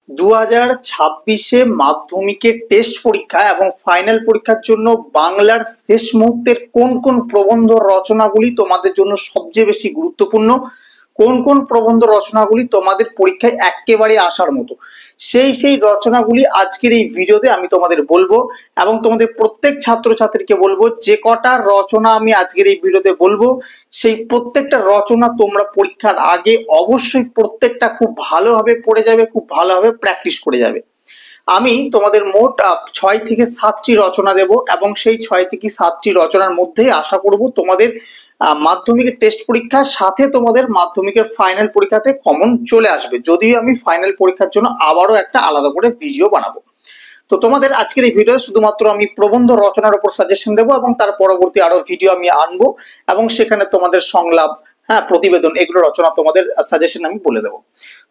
2026-এ মাধ্যমিকের টেস্ট পরীক্ষা এবং ফাইনাল পরীক্ষার জন্য বাংলার শেষ মুহূর্তের কোন কোন প্রবন্ধ রচনাগুলি তোমাদের জন্য সবচেয়ে বেশি গুরুত্বপূর্ণ, কোন কোন প্রবন্ধ রচনাগুলি তোমাদের পরীক্ষায় একেবারে আসার মতো, সেই রচনাগুলি আজকের এই ভিডিওতে আমি তোমাদের বলবো। এবং তোমাদের প্রত্যেক ছাত্রছাত্রীকে বলবো, যে কটা রচনা আমি আজকের এই ভিডিওতে বলবো সেই প্রত্যেকটা রচনা তোমরা পরীক্ষার আগে অবশ্যই প্রত্যেকটা খুব ভালোভাবে পড়ে যাবে, খুব ভালোভাবে প্র্যাকটিস করে যাবে। আমি তোমাদের মোট 6 থেকে 7টি রচনা দেব এবং সেই 6 থেকে 7টি রচনার মধ্যেই আশা করব তোমাদের মাধ্যমিকের টেস্ট পরীক্ষার সাথে তোমাদের মাধ্যমিকের ফাইনাল পরীক্ষাতে কমন চলে আসবে, যদিও আমি ফাইনাল পরীক্ষার জন্য আবারও একটা আলাদা করে ভিডিও বানাবো। তো তোমাদের আজকের এই ভিডিও শুধুমাত্র আমি প্রবন্ধ রচনার উপর সাজেশন দেবো এবং তার পরবর্তী আরো ভিডিও আমি আনবো এবং সেখানে তোমাদের সংলাপ, প্রতিবেদন, এগুলো রচনা তোমাদের সাজেশন আমি বলে দেবো।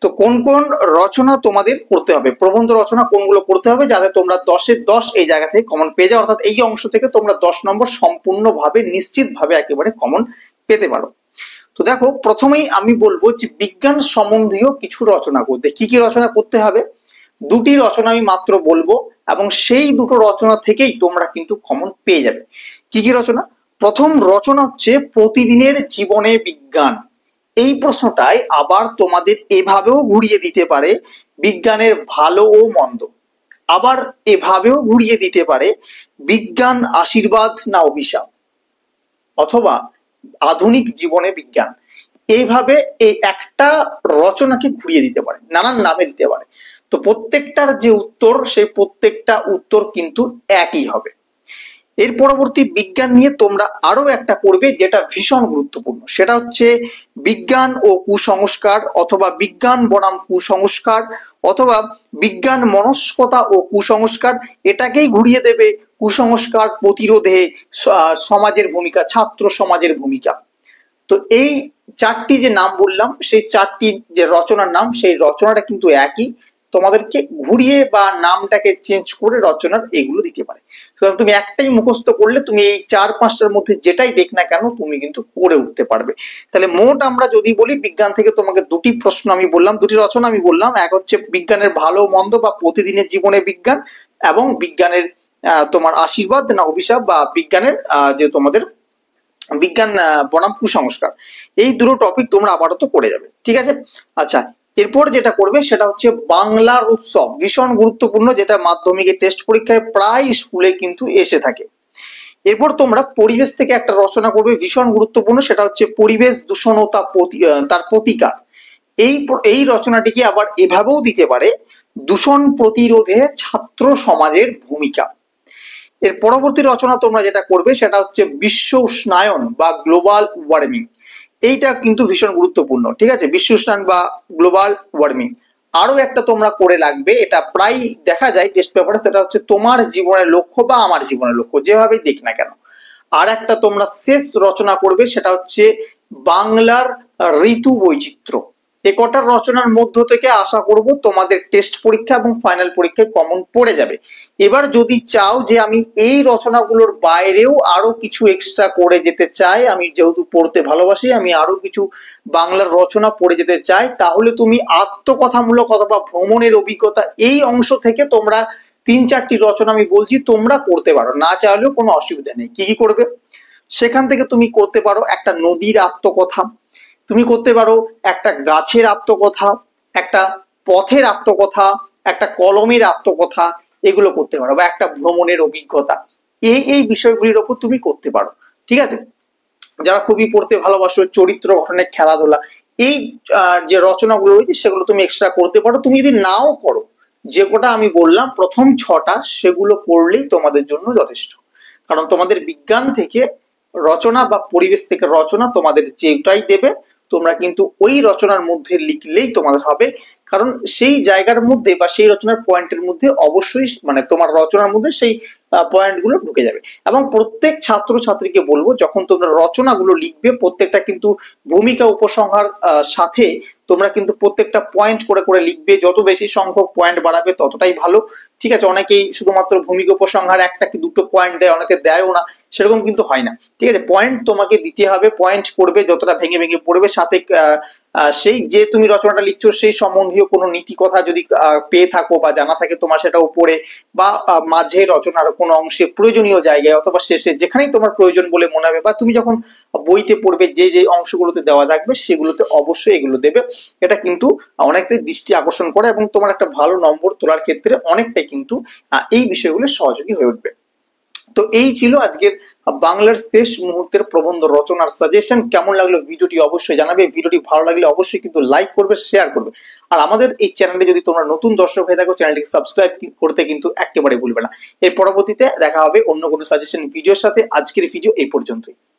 তো কোন কোন রচনা তোমাদের করতে হবে, প্রবন্ধ রচনা কোনগুলো করতে হবে যাতে তোমরা 10-এ 10 এই জায়গা থেকে কমন পেয়ে যাও, অর্থাৎ এই অংশ থেকে তোমরা 10 নম্বর সম্পূর্ণভাবে নিশ্চিতভাবে একেবারে কমন পেতে পারো। তো দেখো, প্রথমেই আমি বলবো যে বিজ্ঞান সম্বন্ধীয় কিছু রচনা করতে। কি কি রচনা করতে হবে? দুটি রচনা আমি মাত্র বলবো এবং সেই দুটো রচনা থেকেই তোমরা কিন্তু কমন পেয়ে যাবে। কি কি রচনা? প্রথম রচনা হচ্ছে প্রতিদিনের জীবনে বিজ্ঞান। এই প্রশ্নটাই আবার তোমাদের এভাবেও ঘুরিয়ে দিতে পারে, বিজ্ঞানের ভালো ও মন্দ। আবার এভাবেও ঘুরিয়ে দিতে পারে, বিজ্ঞান আশীর্বাদ না অভিশাপ, অথবা আধুনিক জীবনে বিজ্ঞান। এইভাবে এই একটা রচনাকে ঘুরিয়ে দিতে পারে, নানান নামে দিতে পারে। তো প্রত্যেকটার যে উত্তর, সেই প্রত্যেকটা উত্তর কিন্তু একই হবে। এর পরবর্তী বিজ্ঞান নিয়ে তোমরা আরো একটা পড়বে যেটা ভীষণ গুরুত্বপূর্ণ, সেটা হচ্ছে বিজ্ঞান ও কুসংস্কার, অথবা বিজ্ঞান বনাম কুসংস্কার, অথবা বিজ্ঞান মনস্কতা ও কুসংস্কার। এটাকেই ঘুরিয়ে দেবে কুসংস্কার প্রতিরোধে সমাজের ভূমিকা, ছাত্র সমাজের ভূমিকা। তো এই চারটি যে নাম বললাম, সেই চারটি যে রচনার নাম, সেই রচনাটা কিন্তু একই, তোমাদেরকে ঘুরিয়ে বা নামটাকে চেঞ্জ করে রচনার এগুলো দিতে পারে। সুতরাং তুমি একটাই মুখস্থ করলে তুমি এই 4-5টার মধ্যে যেটাই দেখ না কেন তুমি কিন্তু করে উঠতে পারবে। তাহলে মোট আমরা যদি বলি, বিজ্ঞান থেকে তোমাকে দুটি প্রশ্ন আমি বললাম, দুটি রচনা আমি বললাম। এক হচ্ছে বিজ্ঞানের ভালো মন্দ বা প্রতিদিনের জীবনে বিজ্ঞান, এবং বিজ্ঞানের তোমার আশীর্বাদ না অভিশাপ, বা বিজ্ঞানের যে তোমাদের বিজ্ঞান বনাম কুসংস্কার। এই দুটো টপিক তোমরা আপাতত পড়ে যাবে, ঠিক আছে? আচ্ছা, এরপর যেটা করবে সেটা হচ্ছে বাংলার উৎসব, ভীষণ গুরুত্বপূর্ণ, যেটা মাধ্যমিকের টেস্ট পরীক্ষায় প্রায় স্কুলে কিন্তু এসে থাকে। এরপর তোমরা পরিবেশ থেকে একটা রচনা করবে, ভীষণ গুরুত্বপূর্ণ, সেটা হচ্ছে পরিবেশ দূষণ ও তার প্রতিকার। এই রচনাটিকে আবার এভাবেও দিতে পারে, দূষণ প্রতিরোধে ছাত্র সমাজের ভূমিকা। এর পরবর্তী রচনা তোমরা যেটা করবে সেটা হচ্ছে বিশ্ব উষ্ণায়ন বা গ্লোবাল ওয়ার্মিং। এইটা কিন্তু ভীষণ গুরুত্বপূর্ণ, ঠিক আছে? বিশ্ব উষ্ণায়ন বা গ্লোবাল ওয়ার্মিং। আরো একটা তোমরা করে লাগবে, এটা প্রায় দেখা যায় টেস্ট পেপারে, সেটা হচ্ছে তোমার জীবনের লক্ষ্য বা আমার জীবনের লক্ষ্য, যেভাবেই দেখ না কেন। আর একটা তোমরা শেষ রচনা করবে, সেটা হচ্ছে বাংলার ঋতু বৈচিত্র্য। এ কটার রচনার মধ্য থেকে আশা করব তোমাদের টেস্ট পরীক্ষা এবং ফাইনাল পরীক্ষায় কমন পড়ে যাবে। এবার যদি চাও যে আমি এই রচনাগুলোর বাইরেও আরো কিছু এক্সট্রা করে যেতে চাই, আমি যেহেতু পড়তে ভালোবাসি, আমি আরো কিছু বাংলার রচনা পড়ে যেতে চাই, তাহলে তুমি আত্মকথামূলক অথবা ভ্রমণের অভিজ্ঞতা এই অংশ থেকে তোমরা 3-4টি রচনা আমি বলছি তোমরা করতে পারো, না চাইলেও কোনো অসুবিধা নেই। কি কি করবে? সেখান থেকে তুমি করতে পারো একটা নদীর আত্মকথা, তুমি করতে পারো একটা গাছের আত্মকথা, একটা পথের আত্মকথা, একটা কলমের আত্মকথা, এগুলো করতে পারো, বা একটা ভ্রমণের অভিজ্ঞতা। এই বিষয়গুলির ওপর তুমি করতে পারো, ঠিক আছে? যারা খুবই পড়তে ভালোবাসো, চরিত্র গঠনের খেলাধুলা, এই যে রচনাগুলো রয়েছে সেগুলো তুমি এক্সট্রা করতে পারো। তুমি যদি নাও করো, যে কটা আমি বললাম প্রথম 6টা, সেগুলো করলেই তোমাদের জন্য যথেষ্ট। কারণ তোমাদের বিজ্ঞান থেকে রচনা বা পরিবেশ থেকে রচনা তোমাদের যেটাই দেবে, তোমরা কিন্তু ওই রচনার মধ্যে লিখলেই তোমাদের হবে। কারণ সেই জায়গার মধ্যে বা সেই রচনার পয়েন্টের মধ্যে অবশ্যই মানে তোমার রচনার মধ্যে সেই পয়েন্টগুলো ঢুকে যাবে। এবং প্রত্যেক ছাত্রছাত্রীকে বলবো, যখন তোমরা রচনাগুলো লিখবে প্রত্যেকটা কিন্তু ভূমিকা উপসংহার সাথে তোমরা কিন্তু প্রত্যেকটা পয়েন্ট করে করে লিখবে। যত বেশি সংখ্যক পয়েন্ট বাড়াবে ততটাই ভালো, ঠিক আছে? অনেকেই শুধুমাত্র ভূমিকা উপসংহার 1টা কি 2টো পয়েন্ট দেয়, অনেকে দেয়ও না। সেরকম কিন্তু হয় না। ঠিক আছে, পয়েন্ট তোমাকে দিতে হবে, পয়েন্ট করবে, যতটা ভেঙে ভেঙে পড়বে, সাথে সেই যে তুমি রচনাটা লিখছো সেই সম্বন্ধীয় কোনো নীতি কথা যদি পেয়ে থাকো বা জানা থাকে তোমার, সেটা উপরে বা মাঝে রচনার কোনো অংশে প্রয়োজনীয় জায়গায় অথবা শেষে যেখানেই তোমার প্রয়োজন বলে মনে হবে, বা তুমি যখন বইতে পড়বে যে যে অংশগুলোতে দেওয়া থাকবে সেগুলোতে অবশ্যই এগুলো দেবে। এটা কিন্তু অনেকটাই দৃষ্টি আকর্ষণ করে এবং তোমার একটা ভালো নম্বর তোলার ক্ষেত্রে অনেকটাই কিন্তু এই বিষয়গুলো সহযোগী হয়ে উঠবে। তো এই ছিল আজকের বাংলার শেষ মুহূর্তের প্রবন্ধ রচনার সাজেশন। কেমন লাগলো ভিডিওটি অবশ্যই জানাবে, ভিডিওটি ভালো লাগলে অবশ্যই কিন্তু লাইক করবে, শেয়ার করবে, আর আমাদের এই চ্যানেলে যদি তোমরা নতুন দর্শক হয়ে থাকো চ্যানেলটিকে সাবস্ক্রাইব করতে কিন্তু একেবারে ভুলবে না। এর পরবর্তীতে দেখা হবে অন্য কোনো সাজেশন ভিডিওর সাথে। আজকের ভিডিও এই পর্যন্তই।